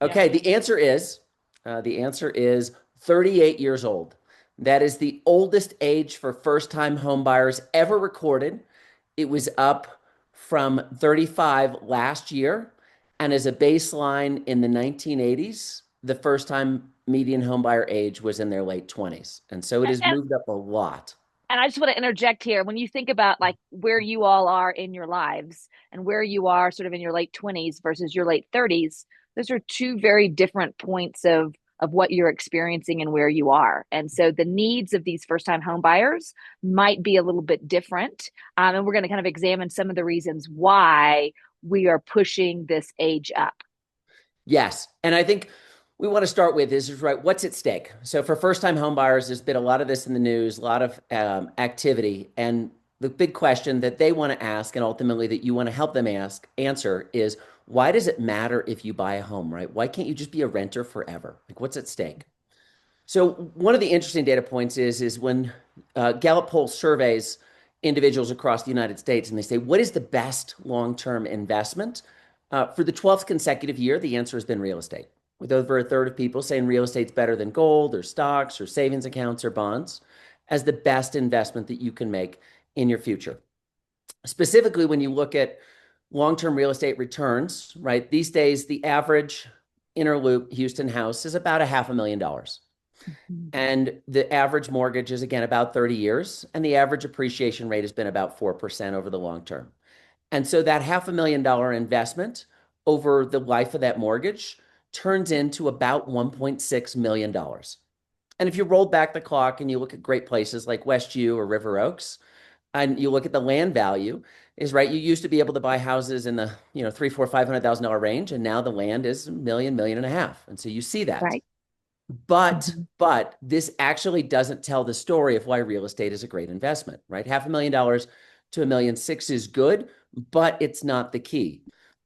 Okay, Yeah. the answer is 38 years old. That is the oldest age for first-time home buyers ever recorded. It was up from 35 last year, and as a baseline in the 1980s, the first-time median home buyer age was in their late 20s, and so it has And, moved up a lot. and I just want to interject here. When you think about like where you all are in your lives and where you are sort of in your late 20s versus your late 30s, those are two very different points of what you're experiencing and where you are. And so the needs of these first-time home buyers might be a little bit different. And we're going to kind of examine some of the reasons why we are pushing this age up. Yes. And I think we want to start with is right, what's at stake? So for first-time home buyers, there's been a lot of this in the news, a lot of activity. And the big question that they want to ask, and ultimately that you want to help them answer is, why does it matter if you buy a home, right? Why can't you just be a renter forever? Like, what's at stake? So one of the interesting data points is when Gallup poll surveys individuals across the United States, and they say, what is the best long-term investment? For the 12th consecutive year, the answer has been real estate, with over a third of people saying real estate's better than gold or stocks or savings accounts or bonds as the best investment that you can make in your future. Specifically, when you look at long-term real estate returns, right? These days, the average inner loop Houston house is about a $500,000. Mhm. And the average mortgage is again about 30 years, and the average appreciation rate has been about 4% over the long term. And so that $500,000 investment over the life of that mortgage turns into about $1.6 million. And if you roll back the clock and you look at great places like Westview or River Oaks, and you look at the land value, is right. You used to be able to buy houses in the three, four, $500,000 range, and now the land is a million, million and a half. And so you see that. Right. But Mhm. but this actually doesn't tell the story of why real estate is a great investment, right? $500,000 to $1.6 million is good, but it's not the key.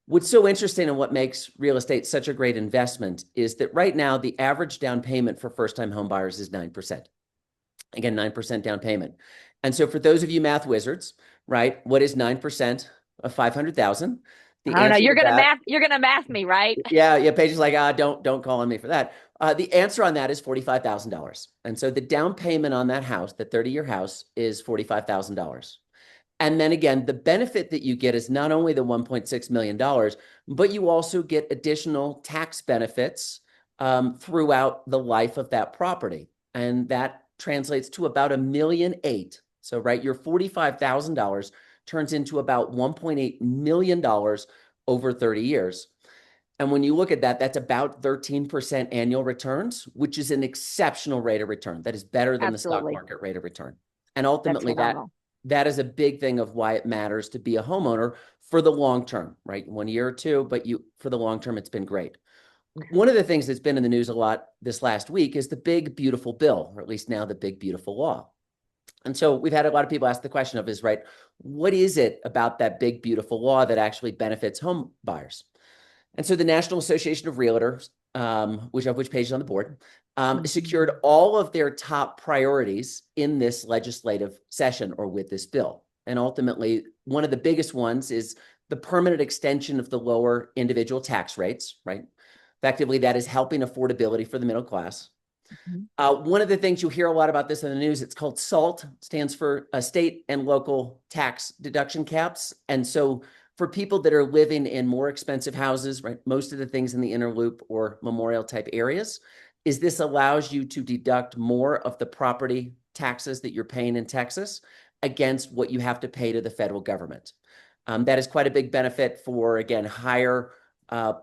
What's so interesting and what makes real estate such a great investment is that right now the average down payment for first-time home buyers is 9%. Again, 9% down payment. And so for those of you math wizards, right, what is 9% of 500,000? The I don't know. answer to that, You're gonna math me, right? yeah, Paige is like, don't call on me for that. The answer on that is $45,000. And so the down payment on that house, the 30-year house, is $45,000. And then again, the benefit that you get is not only the $1.6 million, but you also get additional tax benefits throughout the life of that property. And that translates to about $1.8 million. So, right, your $45,000 turns into about $1.8 million over 30 years. And when you look at that, that's about 13% annual returns, which is an exceptional rate of return. That is better than the stock Absolutely. market rate of return. And That's ultimately, that phenomenal. that is a big thing of why it matters to be a homeowner for the long term, right? 1 year or two, but for the long term, it's been great. One of the things that's been in the news a lot this last week is the big, beautiful bill, or at least now the big, beautiful law. And so we've had a lot of people ask the question of right, what is it about that big, beautiful law that actually benefits home buyers? And so the National Association of Realtors, which Paige is on the board, Mhm. secured all of their top priorities in this legislative session or with this bill. And ultimately, one of the biggest ones is the permanent extension of the lower individual tax rates, right? Effectively, that is helping affordability for the middle class. Mhm. One of the things you'll hear a lot about this in the news, it's called SALT, stands for state and local tax deduction caps. And so for people that are living in more expensive houses, right, most of the things in the inner loop or memorial type areas, is this allows you to deduct more of the property taxes that you're paying in Texas against what you have to pay to the federal government. That is quite a big benefit for, again, higher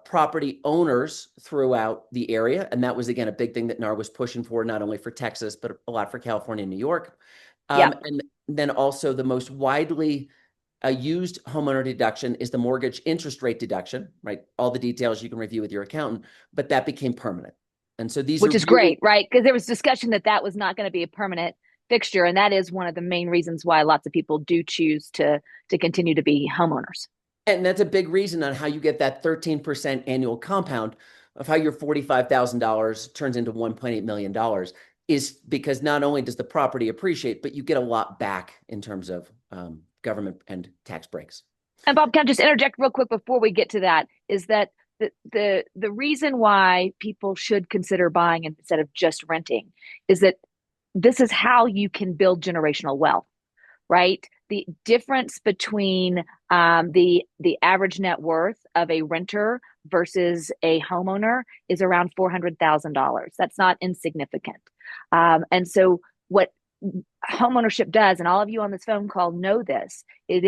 property owners throughout the area. And that was, again, a big thing that NAR was pushing for, not only for Texas, but a lot for California and New York. Yeah. And then also the most widely used homeowner deduction is the mortgage interest rate deduction, right? All the details you can review with your accountant, but that became permanent. And so these are Which is really, great, right? Because there was discussion that that was not going to be a permanent fixture, and that is one of the main reasons why lots of people do choose to continue to be homeowners. and that's a big reason on how you get that 13% annual compound of how your $45,000 turns into $1.8 million is because not only does the property appreciate, but you get a lot back in terms of government and tax breaks. And Bob, can I just interject real quick before we get to that? Is that the reason why people should consider buying instead of just renting is that this is how you can build generational wealth, right? The difference between the average net worth of a renter versus a homeowner is around $400,000. That's not insignificant. And so what homeownership does, and all of you on this phone call know this, it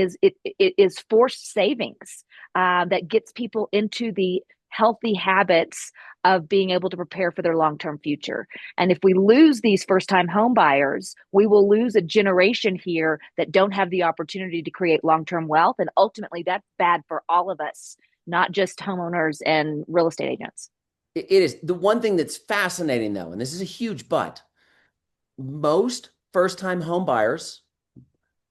is forced savings that gets people into the healthy habits of being able to prepare for their long-term future. And if we lose these first-time home buyers, we will lose a generation here that don't have the opportunity to create long-term wealth. And ultimately, that's bad for all of us, not just homeowners and real estate agents. It is. The one thing that's fascinating, though, and this is a huge but, most first-time home buyers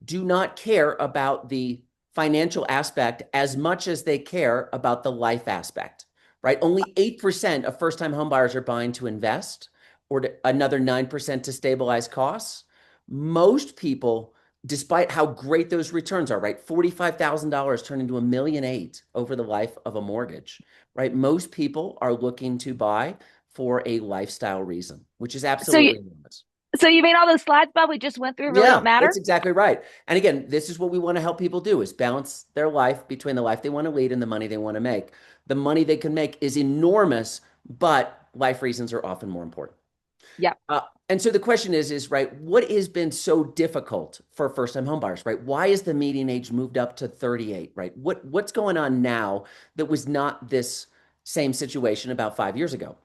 do not care about the financial aspect as much as they care about the life aspect, right? Only 8% of first-time home buyers are buying to invest, or another 9% to stabilize costs. Most people, despite how great those returns are, right? $45,000 turned into $1.8 million over the life of a mortgage, right? Most people are looking to buy for a lifestyle reason, which is So you, absolutely enormous. so you mean all those slides, Bob, we just went through really don't Yeah, that's matter? exactly right. And again, this is what we want to help people do is balance their life between the life they want to lead and the money they want to make. The money they can make is enormous, but life reasons are often more important. Yep. Uh, and so the question is right, what has been so difficult for first-time homebuyers, right? Why is the median age moved up to 38, right? What's going on now that was not this same situation about 5 years ago?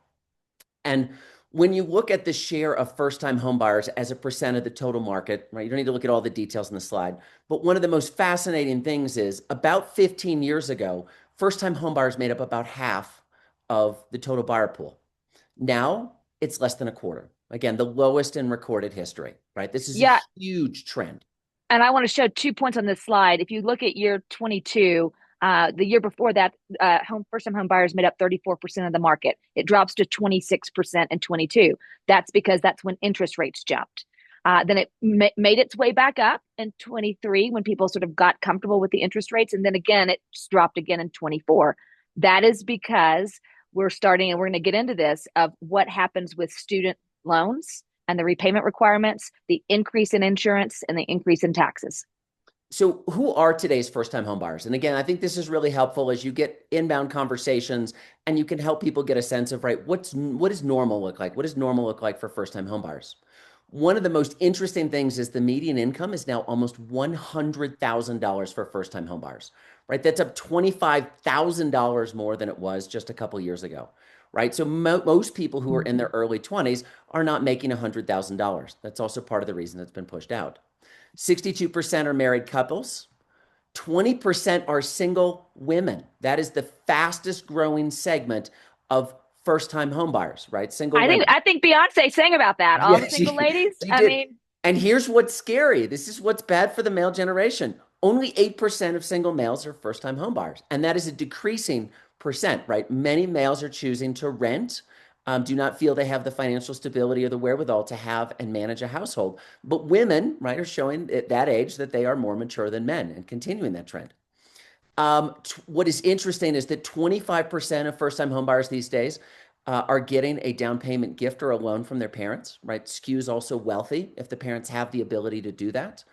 And when you look at the share of first-time homebuyers as a percent of the total market, right? You don't need to look at all the details in the slide, but one of the most fascinating things is about 15 years ago, first-time homebuyers made up about half of the total buyer pool. Now it's less than a quarter. Again, the lowest in recorded history, right? This is a Yeah. huge trend. And I want to show 2 points on this slide. If you look at year 22, the year before that, first-time home buyers made up 34% of the market. It drops to 26% in 22. That's because that's when interest rates jumped. Then it made its way back up in 23 when people sort of got comfortable with the interest rates. And then again, it dropped again in 24. That is because we're starting, and we're going to get into this, of what happens with student loans and the repayment requirements, the increase in insurance, and the increase in taxes. So who are today's first-time home buyers? And again, I think this is really helpful as you get inbound conversations and you can help people get a sense of, right, what does normal look like? What does normal look like for first-time home buyers? One of the most interesting things is the median income is now almost $100,000 for first-time home buyers, right? That's up $25,000 more than it was just a couple years ago, right? So most people who are in their early 20s are not making $100,000. That's also part of the reason that's been pushed out. 62% are married couples. 20% are single women. That is the fastest growing segment of first-time home buyers, right? Single I think women. I think Beyonce sang about that. All the Yes, single ladies. she I did. mean, And here's what's scary. This is what's bad for the male generation. Only 8% of single males are first-time home buyers. And that is a decreasing percent, right? Many males are choosing to rent, do not feel they have the financial stability or the wherewithal to have and manage a household. But women, right, are showing at that age that they are more mature than men and continuing that trend. What is interesting is that 25% of first-time homebuyers these days are getting a down payment gift or a loan from their parents, right? Skews also wealthy if the parents have the ability to do that.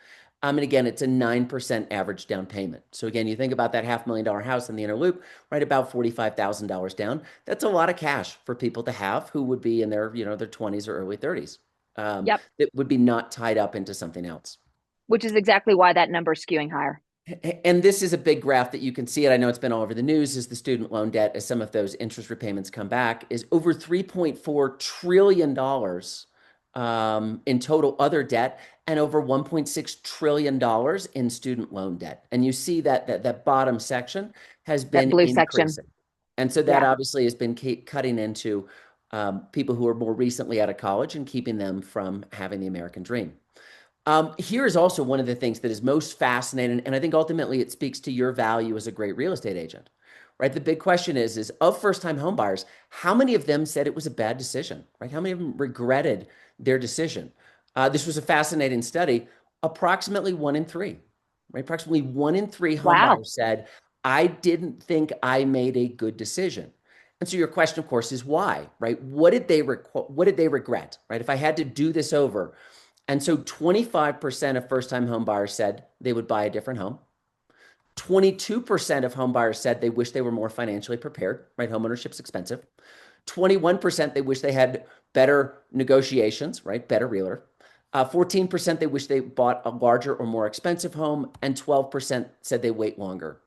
And again, it's a 9% average down payment. So again, you think about that $500,000 house in the inner loop, right? About $45,000 down. That's a lot of cash for people to have who would be in their, their 20s or early 30s. yep, That would be not tied up into something else. which is exactly why that number is skewing higher. And this is a big graph that you can see it. I know it's been all over the news as the student loan debt, as some of those interest repayments come back, is over $3.4 trillion in total other debt and over $1.6 trillion in student loan debt. And you see that bottom section has That been blue section. increasing. And so that Yeah. obviously has been cutting into people who are more recently out of college and keeping them from having the American dream. Here is also one of the things that is most fascinating, and I think ultimately it speaks to your value as a great real estate agent, right? The big question is of first-time home buyers, how many of them said it was a bad decision, right? How many of them regretted their decision? This was a fascinating study. Approximately one in three, right? Approximately one in three home Wow. buyers said, I didn't think I made a good decision. And so your question, of course, is why, right? What did they regret, right? If I had to do this over. And so 25% of first-time home buyers said they would buy a different home. 22% of home buyers said they wish they were more financially prepared, right? Homeownership's expensive. 21% they wish they had better negotiations, right? Better realtor. 14% they wish they bought a larger or more expensive home, and 12% said they wait longer.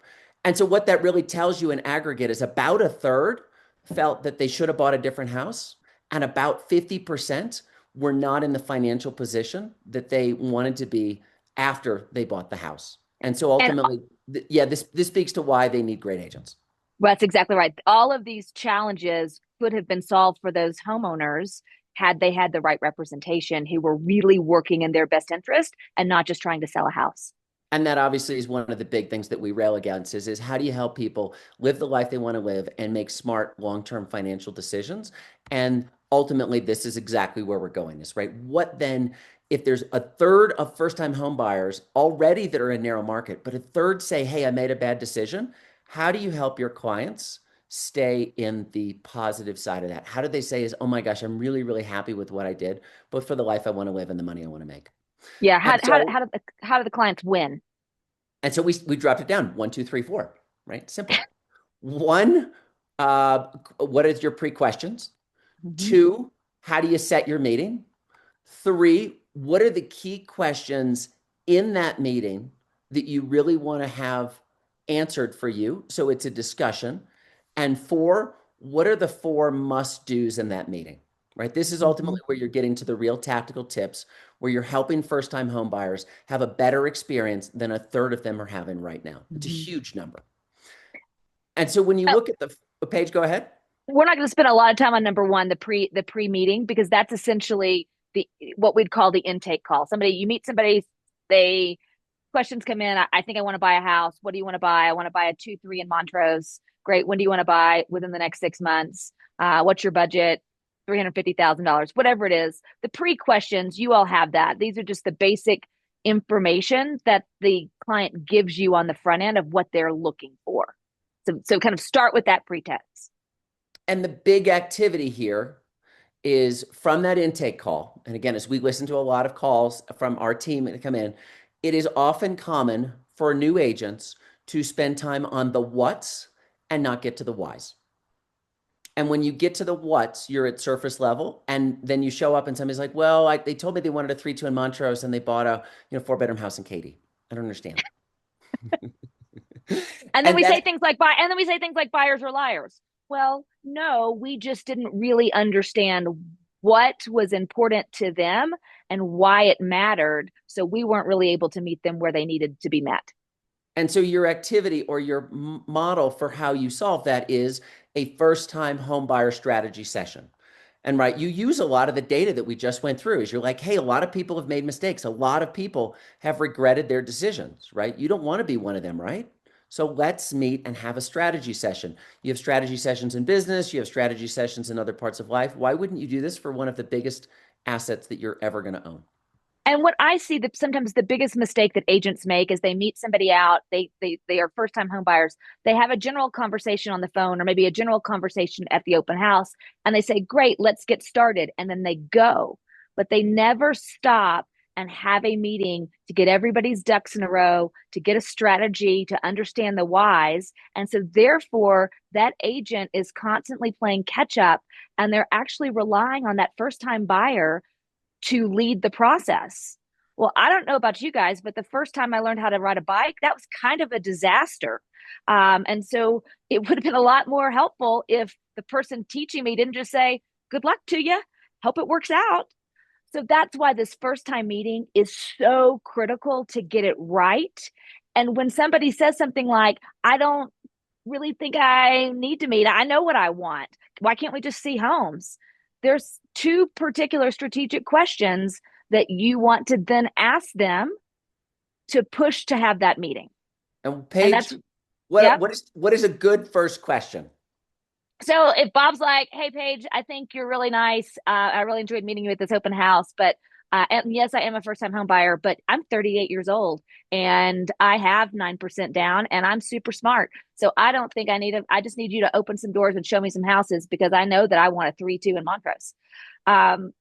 And so what that really tells you in aggregate is about a third felt that they should have bought a different house, and about 50% were not in the financial position that they wanted to be after they bought the house. And so And ultimately, yeah, this speaks to why they need great agents. well, that's exactly right. All of these challenges could have been solved for those homeowners had they had the right representation who were really working in their best interest and not just trying to sell a house. And that obviously is one of the big things that we rail against is how do you help people live the life they want to live and make smart long-term financial decisions? And ultimately, this is exactly where we're going is right. What then if there's a third of first-time home buyers already that are in narrow market, but a third say, hey, I made a bad decision. How do you help your clients stay in the positive side of that? How do they say is, oh my gosh, I'm really, really happy with what I did, both for the life I want to live and the money I want to make. Yeah, And so how do the clients win? And so we dropped it down 1, 2, 3, 4, right? Simple. One, what is your pre-questions? Mm-hmm. Two, how do you set your meeting? Three, what are the key questions in that meeting that you really want to have answered for you? So it's a discussion. And four, what are the four must-dos in that meeting? Right? This is Mm-hmm. ultimately where you're getting to the real tactical tips, where you're helping first-time home buyers have a better experience than a third of them are having right now. It's a Mm-hmm. huge number. And so when you look at the page, go ahead. We're not going to spend a lot of time on number one, the pre meeting, because that's essentially the what we'd call the intake call. Somebody you meet somebody, they questions come in. I think I want to buy a house. What do you want to buy? I want to buy a 2-3 in Montrose. Great. When do you want to buy? Within the next 6 months. What's your budget? $350,000, whatever it is. The pre questions, you all have that. These are just the basic information that the client gives you on the front end of what they're looking for. So kind of start with that pretext. And the big activity here is from that intake call. And again, as we listen to a lot of calls from our team that come in, it is often common for new agents to spend time on the what's and not get to the whys. And when you get to the what's, you're at surface level, and then you show up and somebody's like, "Well, they told me they wanted a 3-2 in Montrose, and they bought a 4-bedroom house in Katy. I don't understand." And then And we say that things like buyers are liars. Well, no, we just didn't really understand what was important to them and why it mattered. So we weren't really able to meet them where they needed to be met. And so your activity or your model for how you solve that is a first-time home buyer strategy session. And right, you use a lot of the data that we just went through. Is you're like, hey, a lot of people have made mistakes. A lot of people have regretted their decisions, right? You don't want to be one of them, right? So let's meet and have a strategy session. You have strategy sessions in business, you have strategy sessions in other parts of life. Why wouldn't you do this for one of the biggest assets that you're ever going to own? And what I see that sometimes the biggest mistake that agents make is they meet somebody out, they are first time home buyers. They have a general conversation on the phone or maybe a general conversation at the open house and they say, "Great, let's get started." And then they go. But they never stop and have a meeting to get everybody's ducks in a row, to get a strategy, to understand the whys. And so therefore, that agent is constantly playing catch up and they're actually relying on that first time buyer to lead the process. Well, I don't know about you guys, but the first time I learned how to ride a bike, that was kind of a disaster. And so it would have been a lot more helpful if the person teaching me didn't just say, "Good luck to you. Hope it works out." So that's why this first time meeting is so critical to get it right. And when somebody says something like, "I don't really think I need to meet. I know what I want. Why can't we just see homes?" There's two particular strategic questions that you want to then ask them to push to have that meeting. And And Paige, that's, what yep. what is a good first question? So if Bob's like, "Hey, Paige, I think you're really nice. I really enjoyed meeting you at this open house, but And yes, I am a first time home buyer, but I'm 38 years old and I have 9% down and I'm super smart. So I don't think I just need you to open some doors and show me some houses because I know that I want a 3-2 in Montrose. Um,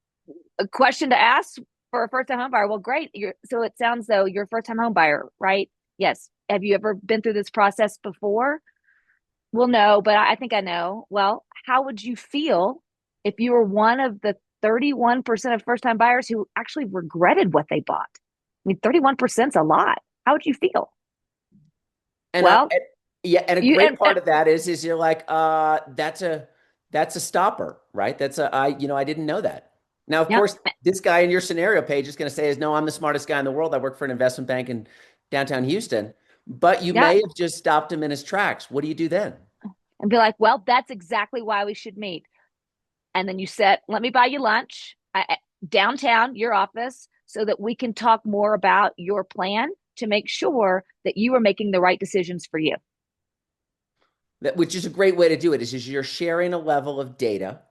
a question to ask for a first time home buyer. Well, great. So it sounds though you're a first time home buyer, right? Yes. Have you ever been through this process before? Well, no, but I think I know. Well, how would you feel if you were one of the 31% of first time buyers who actually regretted what they bought? I mean, 31% is a lot. How would you feel? And Well, yeah, and a you great and part of that is you're like, that's a stopper, right? That's a I didn't know that. Now, of yeah, course, this guy in your scenario page is going to say is no, I'm the smartest guy in the world. I work for an investment bank in downtown Houston. But you yeah, may have just stopped him in his tracks. What do you do then? and be like, well, that's exactly why we should meet. And then you said, let me buy you lunch downtown, your office, so that we can talk more about your plan to make sure that you are making the right decisions for you. Which is a great way to do it, is you're sharing a level of data.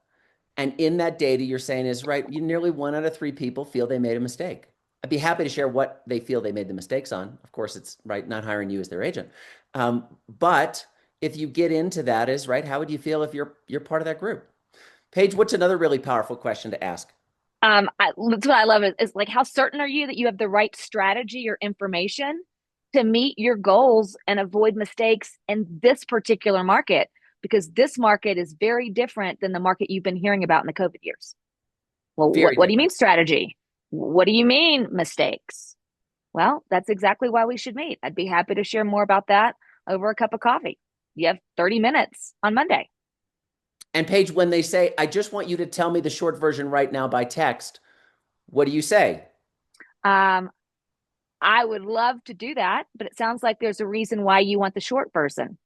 And in that data, you're saying is right, you nearly 1 out of 3 people feel they made a mistake. I'd be happy to share what they feel they made the mistakes on. Of course, it's right, not hiring you as their agent. But if you get into that, is right, how would you feel if you're part of that group? Paige, what's another really powerful question to ask? That's what I love is like, how certain are you that you have the right strategy or information to meet your goals and avoid mistakes in this particular market? Because this market is very different than the market you've been hearing about in the COVID years. Well, Very what do you different. mean strategy? What do you mean mistakes? Well, that's exactly why we should meet. I'd be happy to share more about that over a cup of coffee. You have 30 minutes on Monday. And Paige, when they say, I just want you to tell me the short version right now by text, what do you say? Um, I would love to do that, but it sounds like there's a reason why you want the short version.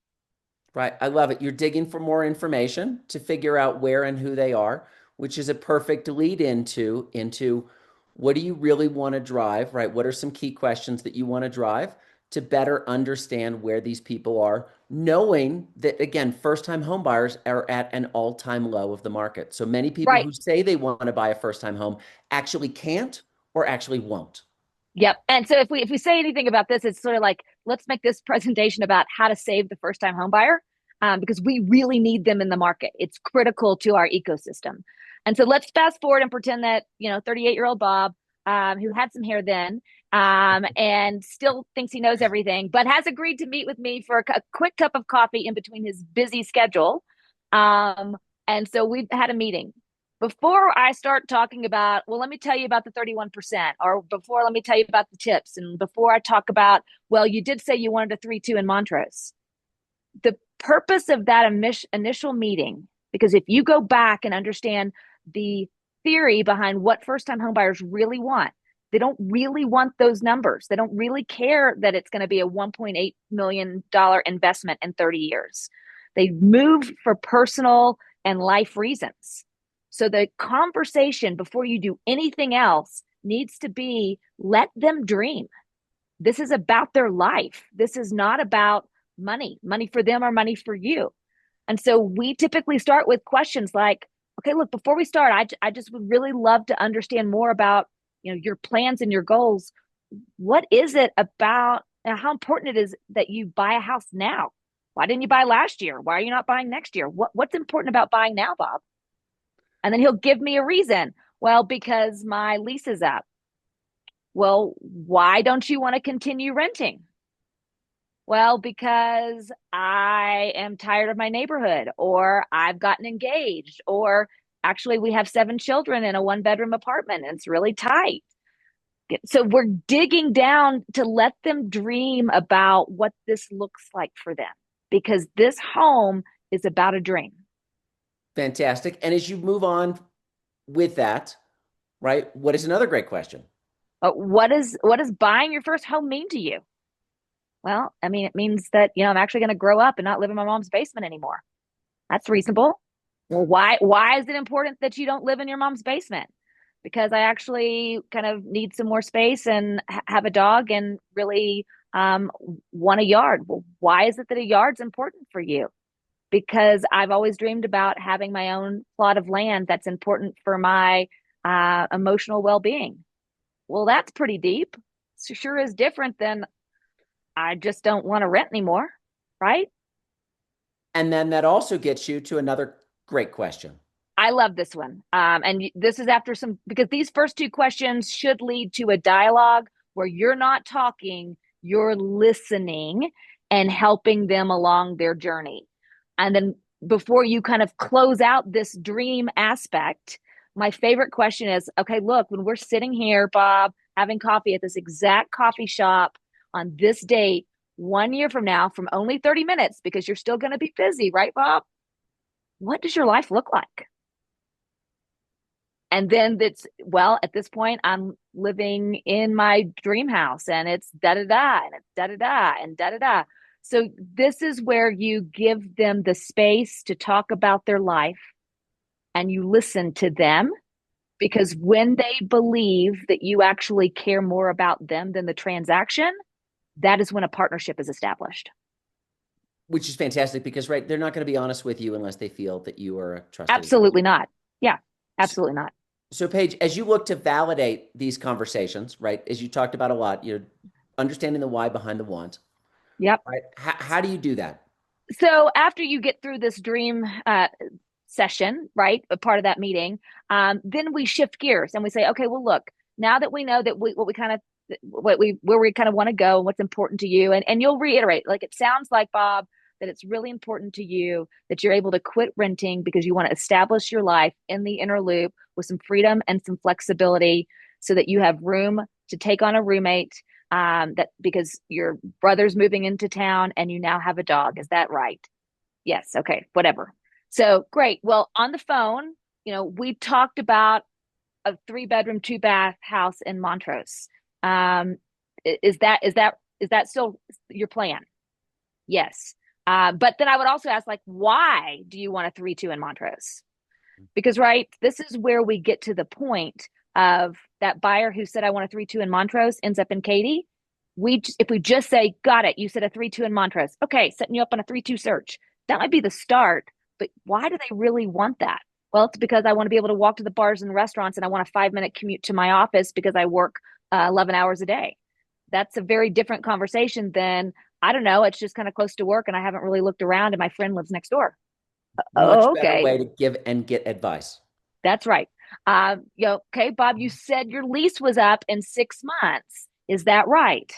Right. I love it. You're digging for more information to figure out where and who they are, which is a perfect lead into what do you really want to drive, right? What are some key questions that you want to drive to better understand where these people are, knowing that again, first-time home buyers are at an all-time low of the market. So many people Right. who say they want to buy a first-time home actually can't or actually won't. Yep. And so if we say anything about this, it's sort of like let's make this presentation about how to save the first time home buyer, because we really need them in the market. It's critical to our ecosystem. And so let's fast forward and pretend that 38-year-old Bob, who had some hair then, and still thinks he knows everything, but has agreed to meet with me for a quick cup of coffee in between his busy schedule. Um, and so we've had a meeting before I start talking about, well, let me tell you about the 31%, or before let me tell you about the tips, and before I talk about, well, you did say you wanted a 3-2 in Montrose. The purpose of that initial meeting, because if you go back and understand the theory behind what first time homebuyers really want, they don't really want those numbers. They don't really care that it's going to be a $1.8 million investment in 30 years. They move for personal and life reasons. So the conversation before you do anything else needs to be let them dream. This is about their life. This is not about money for them or money for you. And so we typically start with questions like, okay, look, before we start, I just would really love to understand more about, your plans and your goals. What is it about how important it is that you buy a house now? Why didn't you buy last year? Why are you not buying next year? What's important about buying now, Bob? And then he'll give me a reason. Well, because my lease is up. Well, why don't you want to continue renting? Well, because I am tired of my neighborhood, or I've gotten engaged, or actually we have 7 children in a 1-bedroom apartment and it's really tight. So we're digging down to let them dream about what this looks like for them because this home is about a dream. Fantastic. And as you move on with that, right, what is another great question? What does buying your first home mean to you? Well, I mean, it means that, I'm actually going to grow up and not live in my mom's basement anymore. That's reasonable. Well, why is it important that you don't live in your mom's basement? Because I actually kind of need some more space and have a dog and really um, want a yard. Well, why is it that a yard's important for you? Because I've always dreamed about having my own plot of land that's important for my emotional well being. well, that's pretty deep. Sure is different than I just don't want to rent anymore, right? And then that also gets you to another great question. I love this one. And this is after some, because these first two questions should lead to a dialogue where you're not talking, you're listening and helping them along their journey. And then before you kind of close out this dream aspect, my favorite question is, okay, look, when we're sitting here, Bob, having coffee at this exact coffee shop on this date, 1 year from now, from only 30 minutes, because you're still going to be busy, right, Bob? What does your life look like? And then that's, well, at this point, I'm living in my dream house and it's da da da and it's da da da and da da da. So this is where you give them the space to talk about their life and you listen to them, because when they believe that you actually care more about them than the transaction, that is when a partnership is established. Which is fantastic because, right, they're not going to be honest with you unless they feel that you are a trusted advisor. Absolutely not. Yeah, absolutely not. So, Paige, as you look to validate these conversations, right, as you talked about a lot, you're understanding the why behind the want, Yep. right? How do you do that? So after you get through this dream session, right, a part of that meeting, then we shift gears and we say, okay, well, look, now that we know that what we kind of what we where we kind of want to go and what's important to you, and you'll reiterate, like it sounds like Bob, that it's really important to you that you're able to quit renting because you want to establish your life in the inner loop with some freedom and some flexibility so that you have room to take on a roommate, that because your brother's moving into town and you now have a dog. Is that right? Yes. Okay. Whatever. So great. Well, on the phone, we talked about a 3 bedroom, 2 bath house in Montrose. Um, is that still your plan? Yes. But then I would also ask, like, why do you want a 3-2 in Montrose? Because, right, this is where we get to the point of that buyer who said, I want a 3-2 in Montrose ends up in Katy. If we just say, got it, you said a 3-2 in Montrose. Okay, setting you up on a 3-2 search. That might be the start, but why do they really want that? Well, it's because I want to be able to walk to the bars and the restaurants and I want a 5 minute commute to my office because I work 11 hours a day. That's a very different conversation than, I don't know, it's just kind of close to work and I haven't really looked around and my friend lives next door. Much Oh, better okay. way to give and get advice. That's right. Okay, Bob, you said your lease was up in 6 months. Is that right?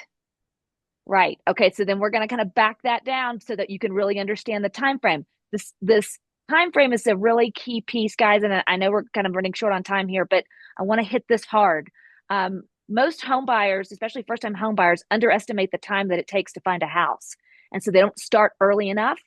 Right. Okay, so then we're going to kind of back that down so that you can really understand the time frame. This time frame is a really key piece, guys, and I know we're kind of running short on time here, but I want to hit this hard. Most home buyers, especially first-time home buyers, underestimate the time that it takes to find a house, and so they don't start early enough.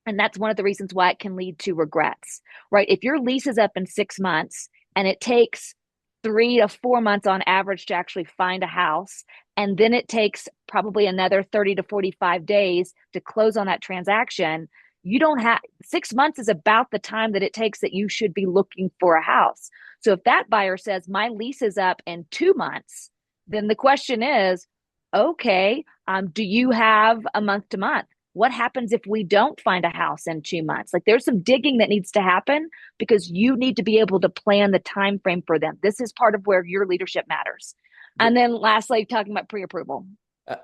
And that's one of the reasons why it can lead to regrets, right? If your lease is up in 6 months and it takes 3 to 4 months on average to actually find a house, and then it takes probably another 30 to 45 days to close on that transaction, you don't have 6 months is about the time that it takes that you should be looking for a house. So if that buyer says, my lease is up in 2 months, then the question is, okay, do you have a month to month? What happens if we don't find a house in 2 months? Like there's some digging that needs to happen because you need to be able to plan the time frame for them. This is part of where your leadership matters. And then lastly, talking about pre-approval.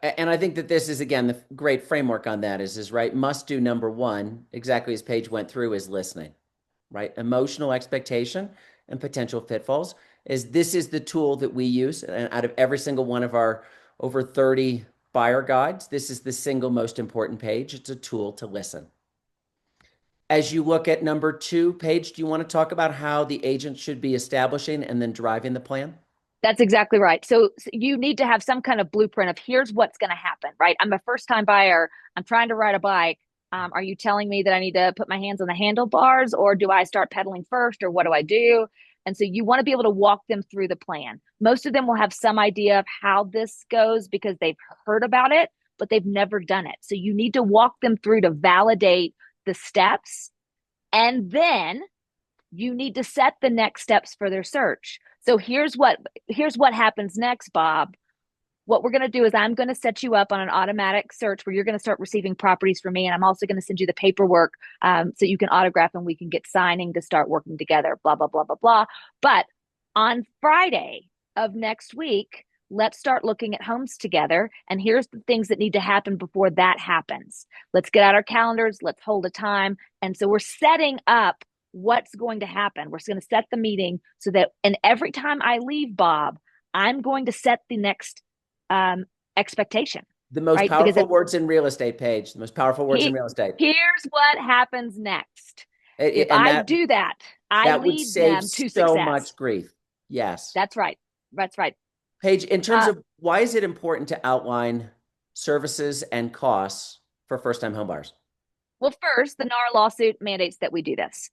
And I think that this is again the great framework on that is right. Must do number one, exactly as Paige went through, is listening, right? Emotional expectation and potential pitfalls is this is the tool that we use. And out of every single one of our over 30 buyer guides, this is the single most important page. It's a tool to listen. As you look at number two, Paige, do you want to talk about how the agent should be establishing and then driving the plan? That's exactly right. So you need to have some kind of blueprint of here's what's going to happen, right? I'm a first time buyer. I'm trying to ride a bike. Are you telling me that I need to put my hands on the handlebars or do I start pedaling first or what do I do? And so you want to be able to walk them through the plan. Most of them will have some idea of how this goes because they've heard about it, but they've never done it. So you need to walk them through to validate the steps. And then you need to set the next steps for their search. So here's what happens next, Bob. What we're going to do is I'm going to set you up on an automatic search where you're going to start receiving properties from me. And I'm also going to send you the paperwork so you can autograph and we can get signing to start working together, blah, blah, blah, blah, blah. But on Friday, of next week, let's start looking at homes together. And here's the things that need to happen before that happens. Let's get out our calendars. Let's hold a time. And so we're setting up what's going to happen. We're going to set the meeting so that, and every time I leave, Bob, I'm going to set the next um, expectation, The most right? Because powerful words in real estate, Paige. The most powerful words in real estate. here's what happens next. If And I do that, I that would lead save them to so success. much grief. Yes. That's right. That's right. Paige, in terms Uh, of why is it important to outline services and costs for first-time homebuyers? well, first, the NAR lawsuit mandates that we do this.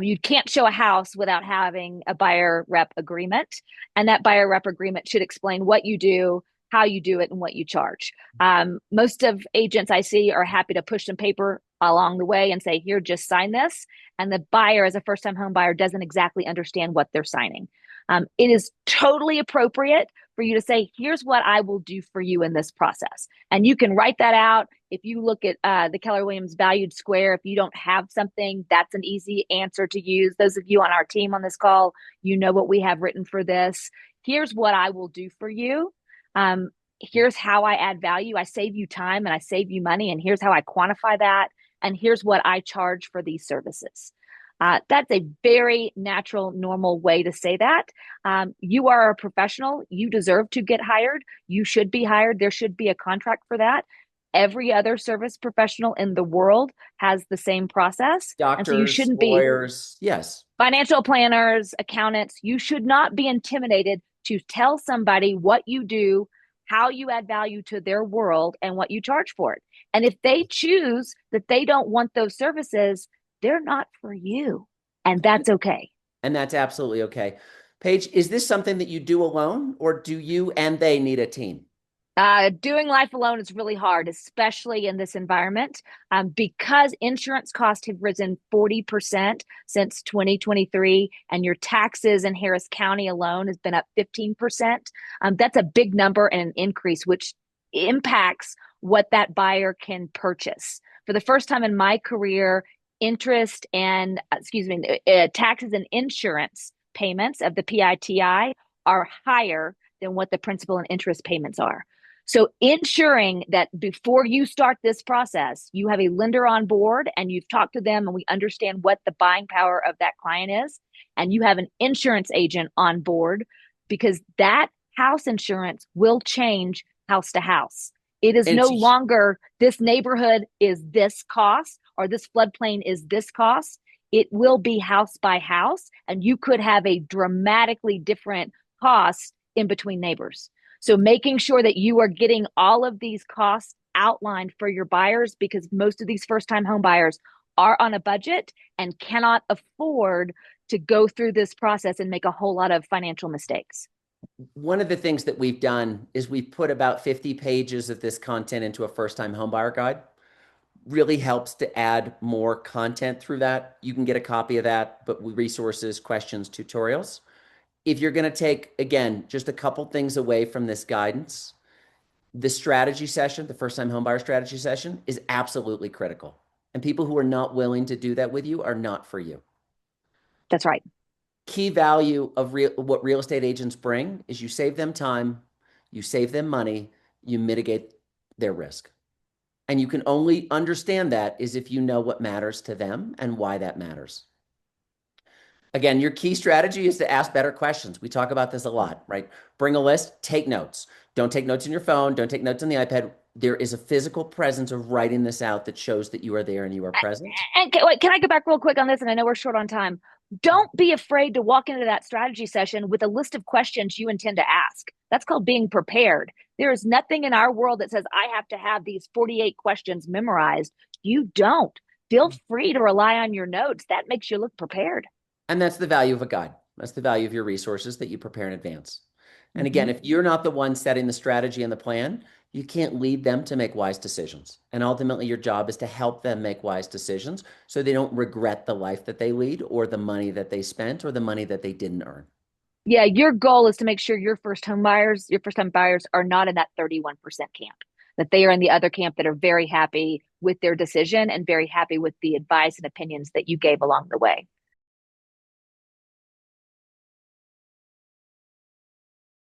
You can't show a house without having a buyer rep agreement, and that buyer rep agreement should explain what you do, how you do it, and what you charge. Most of agents I see are happy to push some paper along the way and say, "Here, just sign this," and the buyer, as a first-time home buyer, doesn't exactly understand what they're signing. It is totally appropriate for you to say, "Here's what I will do for you in this process," and you can write that out. If you look at the Keller Williams valued square, if you don't have something, that's an easy answer to use. Those of you on our team on this call, you know what we have written for this. Here's what I will do for you. Here's how I add value. I save you time and I save you money. And here's how I quantify that. And here's what I charge for these services. That's a very natural, normal way to say that. You are a professional. You deserve to get hired. You should be hired. There should be a contract for that. Every other service professional in the world has the same process. And so you Doctors, shouldn't be lawyers, yes. financial planners, accountants. You should not be intimidated to tell somebody what you do, how you add value to their world, and what you charge for it. And if they choose that they don't want those services, they're not for you. And that's okay. And that's absolutely okay. Paige, is this something that you do alone, or do you and they need a team? Doing life alone is really hard, especially in this environment, because insurance costs have risen 40% since 2023, and your taxes in Harris County alone has been up 15%. That's a big number and an increase, which impacts what that buyer can purchase. For the first time in my career, interest and, taxes and insurance payments of the PITI are higher than what the principal and interest payments are. So ensuring that before you start this process, you have a lender on board and you've talked to them and we understand what the buying power of that client is. And you have an insurance agent on board because that house insurance will change house to house. It is And no it's longer this neighborhood is this cost or this floodplain is this cost. It will be house by house, and you could have a dramatically different cost in between neighbors. So making sure that you are getting all of these costs outlined for your buyers, because most of these first time home buyers are on a budget and cannot afford to go through this process and make a whole lot of financial mistakes. one of the things that we've done is we've put about 50 pages of this content into a first-time homebuyer guide. Really helps to add more content through that. You can get a copy of that, but with resources, questions, tutorials. If you're going to take, again, just a couple things away from this guidance, the strategy session, the first-time homebuyer strategy session, is absolutely critical. And people who are not willing to do that with you are not for you. That's right. Key value of what real estate agents bring is you save them time, you save them money, you mitigate their risk. And you can only understand that is if you know what matters to them and why that matters. Again, your key strategy is to ask better questions. We talk about this a lot, right? Bring a list, take notes. Don't take notes on your phone. Don't take notes on the iPad. There is a physical presence of writing this out that shows that you are there and you are present. And wait, can I go back real quick on this? And I know we're short on time. Don't be afraid to walk into that strategy session with a list of questions you intend to ask. That's called being prepared. There is nothing in our world that says I have to have these 48 questions memorized. You don't. Feel free to rely on your notes. That makes you look prepared. And that's the value of a guide. That's the value of your resources that you prepare in advance. And Mm-hmm. again, if you're not the one setting the strategy and the plan, you can't lead them to make wise decisions. And ultimately, your job is to help them make wise decisions so they don't regret the life that they lead or the money that they spent or the money that they didn't earn. Yeah, your goal is to make sure your first time buyers are not in that 31% camp, that they are in the other camp that are very happy with their decision and very happy with the advice and opinions that you gave along the way.